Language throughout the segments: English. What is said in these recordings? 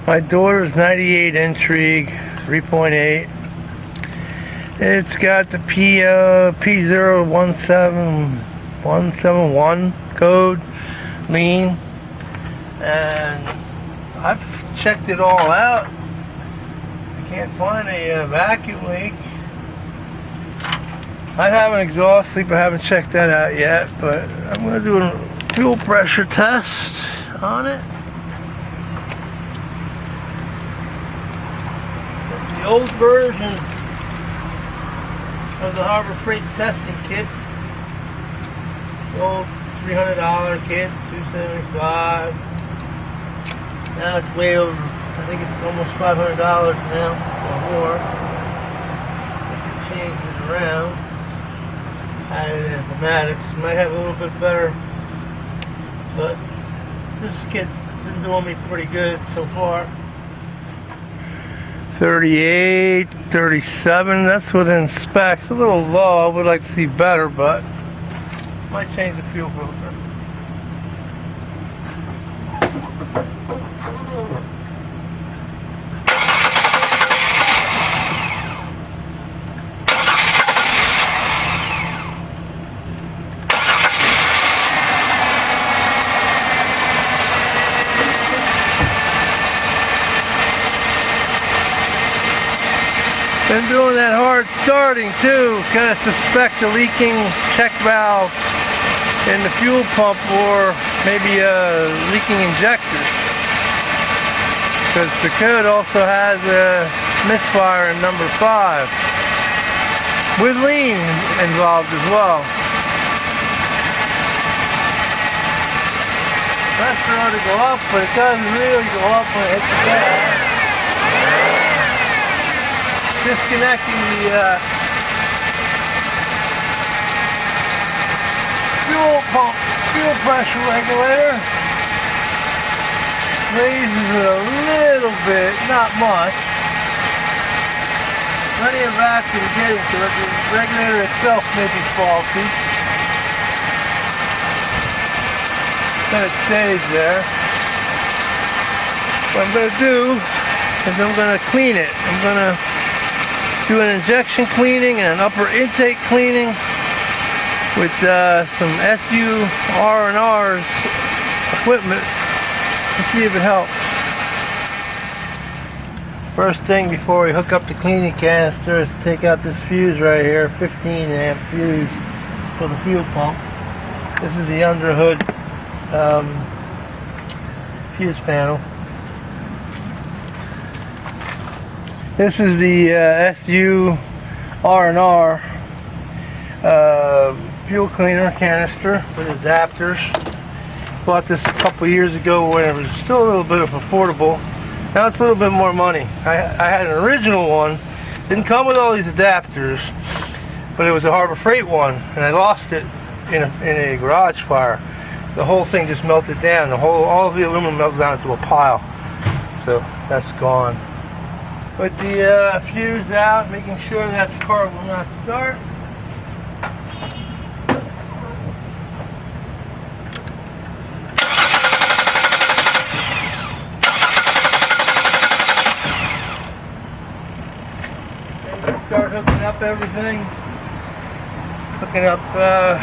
My daughter's 98 Intrigue 3.8. It's got the P017171 code, lean, and I've checked it all out. I can't find a vacuum leak. I have an exhaust leak, but I haven't checked that out yet. But I'm going to do a fuel pressure test on it. It's the old version of the Harbor Freight testing kit. The old $300 kit, $275. Now it's way over. I think it's almost $500 now or more. I can change it around. Added informatics. Might have a little bit better, but this kit's been doing me pretty good so far. 38, 37, that's within specs. A little low, I would like to see better, but might change the fuel filter. Been doing that hard starting too. Kind of suspect a leaking check valve in the fuel pump or maybe a leaking injector. Because the code also has a misfire in number 5 with lean involved as well. Pressure ought to go up, but it doesn't really go up when it hits the gas. Disconnecting the fuel pressure regulator. Raises it a little bit, not much. Plenty of vacuum getting to it. The regulator itself may be faulty. Then it stays there. What I'm going to do is I'm going to clean it. I'm going to do an injection cleaning and an upper intake cleaning with some SU R&R's equipment to see if it helps. First thing before we hook up the cleaning canister is to take out this fuse right here, 15 amp fuse for the fuel pump. This is the underhood fuse panel. This is the SU R&R fuel cleaner canister with adapters. Bought this a couple years ago when it was still a little bit of affordable. Now it's a little bit more money. I had an original one. Didn't come with all these adapters, but it was a Harbor Freight one, and I lost it in a garage fire. The whole thing just melted down. All of the aluminum melted down into a pile. So that's gone. Put the fuse out, making sure that the car will not start. Then start hooking up everything. Hooking up the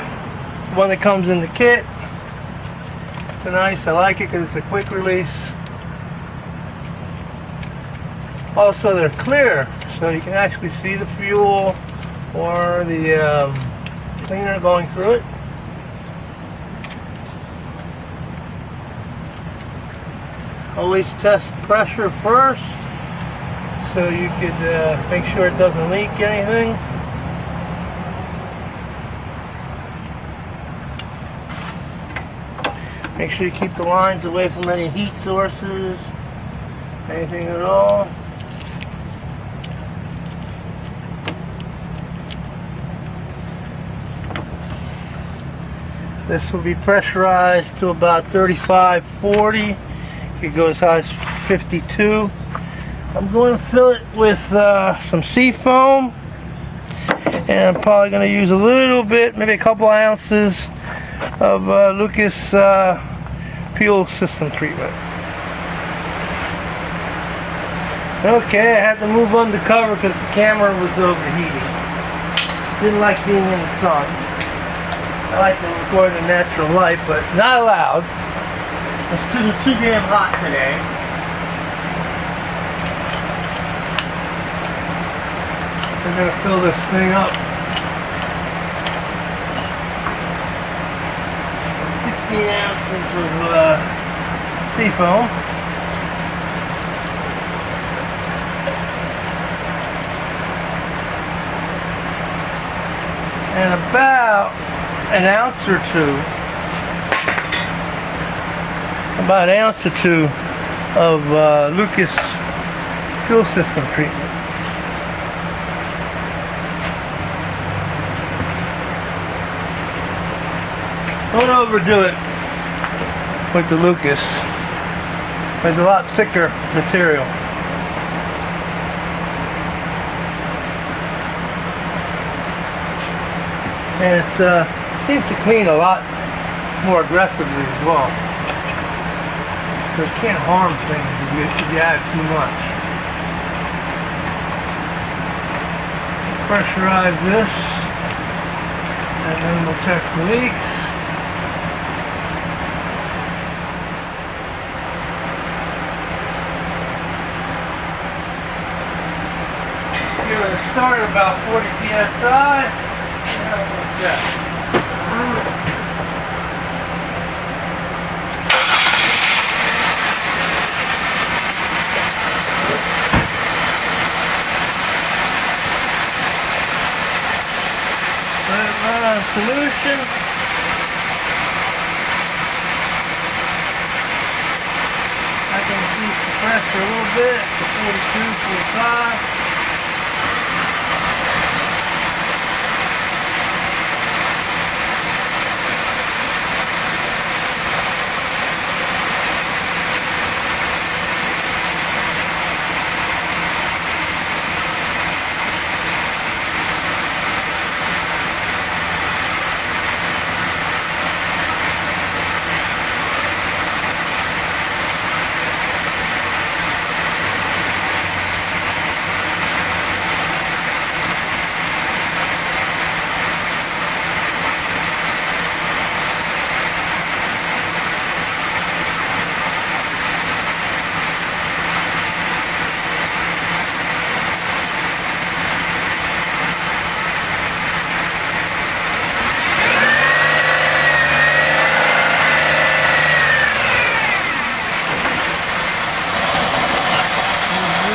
one that comes in the kit. It's nice, I like it because it's a quick release. Also, they're clear, so you can actually see the fuel or the cleaner going through it. Always test pressure first, so you could make sure it doesn't leak anything. Make sure you keep the lines away from any heat sources, anything at all. This will be pressurized to about 35, 40. You could go as high as 52. I'm going to fill it with some Seafoam, and I'm probably going to use a little bit, maybe a couple ounces of Lucas fuel system treatment. Okay, I had to move undercover because the camera was overheating. Didn't like being in the sun. I like to record in natural light, but not allowed. It's too damn hot today. We're gonna fill this thing up. 16 ounces of Seafoam. And about an ounce or two of Lucas fuel system treatment. Don't overdo it with the Lucas. It's a lot thicker material. And it seems to clean a lot more aggressively as well. So it can't harm things if you add too much. Pressurize this, and then we'll check the leaks. Give it a start at about 40 psi. Yeah. Run on solution. I can increase the pressure a little bit to 42, 45.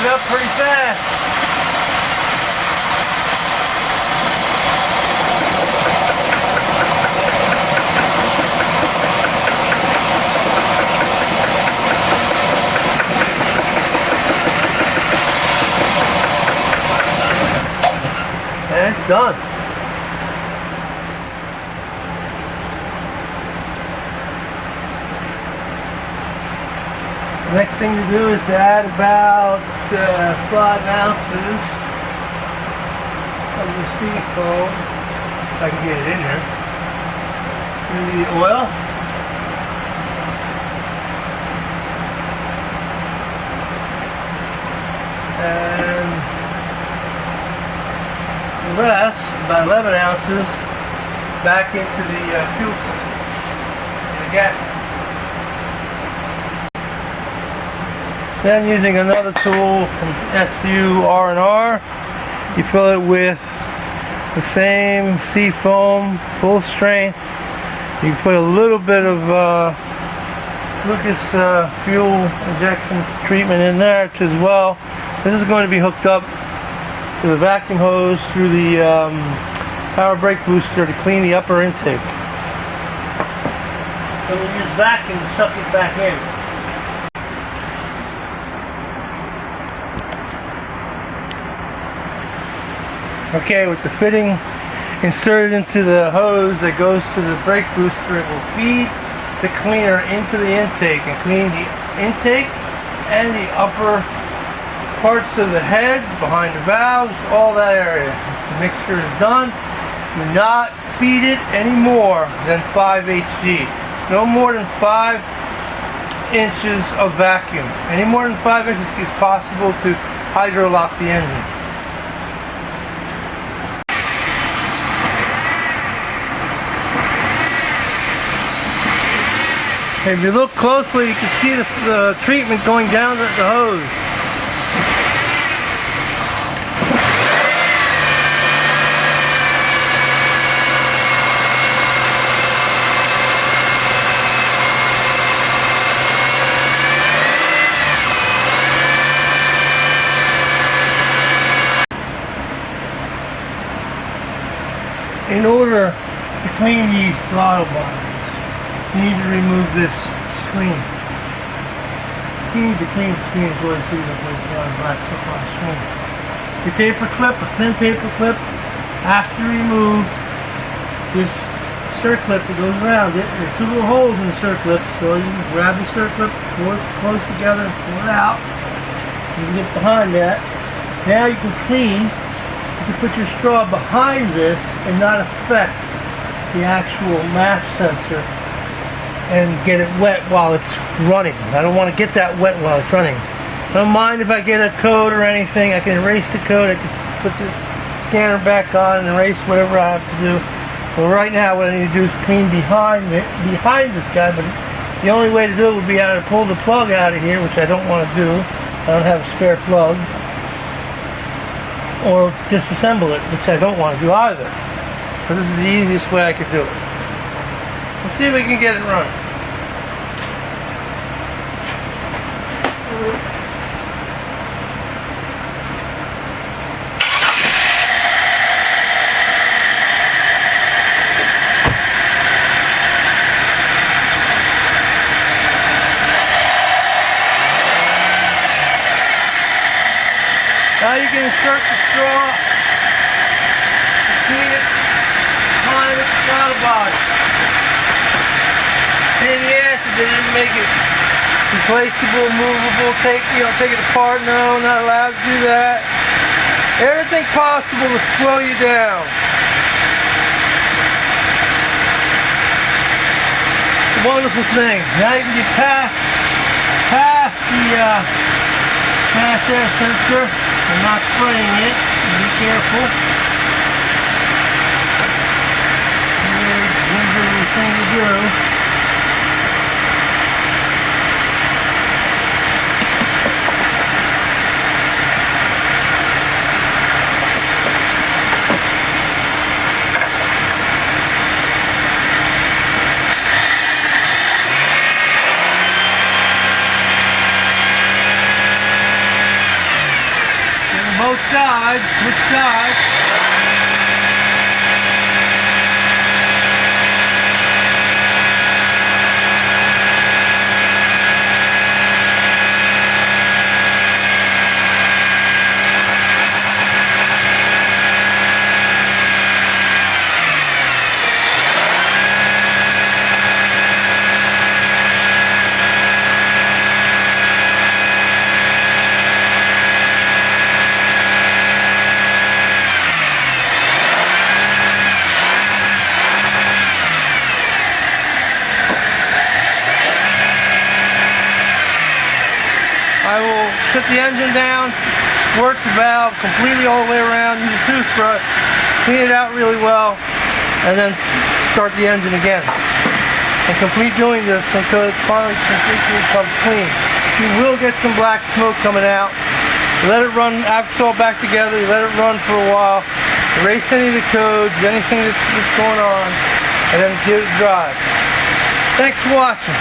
Up pretty fast. And it's done. The next thing to do is to add about 5 ounces of the Seafoam, if I can get it in there, to the oil. And the rest, about 11 ounces, back into the fuel system, the gas system. Then using another tool from SU R&R, you fill it with the same Seafoam, full strength. You can put a little bit of Lucas fuel injection treatment in there as well. This is going to be hooked up to the vacuum hose through the power brake booster to clean the upper intake. So we'll use vacuum to suck it back in. Okay, with the fitting inserted into the hose that goes to the brake booster, it will feed the cleaner into the intake and clean the intake and the upper parts of the heads, behind the valves, all that area. The mixture is done. Do not feed it any more than 5 HG. No more than 5 inches of vacuum. Any more than 5 inches is possible to hydro-lock the engine. If you look closely, you can see the treatment going down the hose. In order to clean these throttle bodies, you need to remove this screen. You need to clean the screen before you see the black stuff on the screen. Your paper clip, a thin paper clip, after remove this circlip that goes around it. There are two little holes in the circlip, so you can grab the circlip, pull it close together, and pull it out. You can get behind that. Now you can clean. You can put your straw behind this and not affect the actual match sensor and get it wet while it's running. I don't want to get that wet while it's running. I don't mind if I get a code or anything. I can erase the code. I can put the scanner back on and erase whatever I have to do. But right now what I need to do is clean behind this guy. But the only way to do it would be either pull the plug out of here, which I don't want to do. I don't have a spare plug. Or disassemble it, which I don't want to do either. But this is the easiest way I could do it. Let's see if we can get it running. Now you can insert the straw, see it, behind the throttle body. In the ass, they didn't make it replaceable, movable, take it apart. No, not allowed to do that. Everything possible to slow you down. It's a wonderful thing. Now you can get past the fast air sensor and not spraying it. Be careful. Gingerly thing to do. Both sides, which side? I will put the engine down, work the valve completely all the way around, use a toothbrush, clean it out really well, and then start the engine again. And complete doing this until it finally completely becomes clean. You will get some black smoke coming out. You let it run, after it's all back together, you let it run for a while, erase any of the codes, anything that's going on, and then give it a drive. Thanks for watching.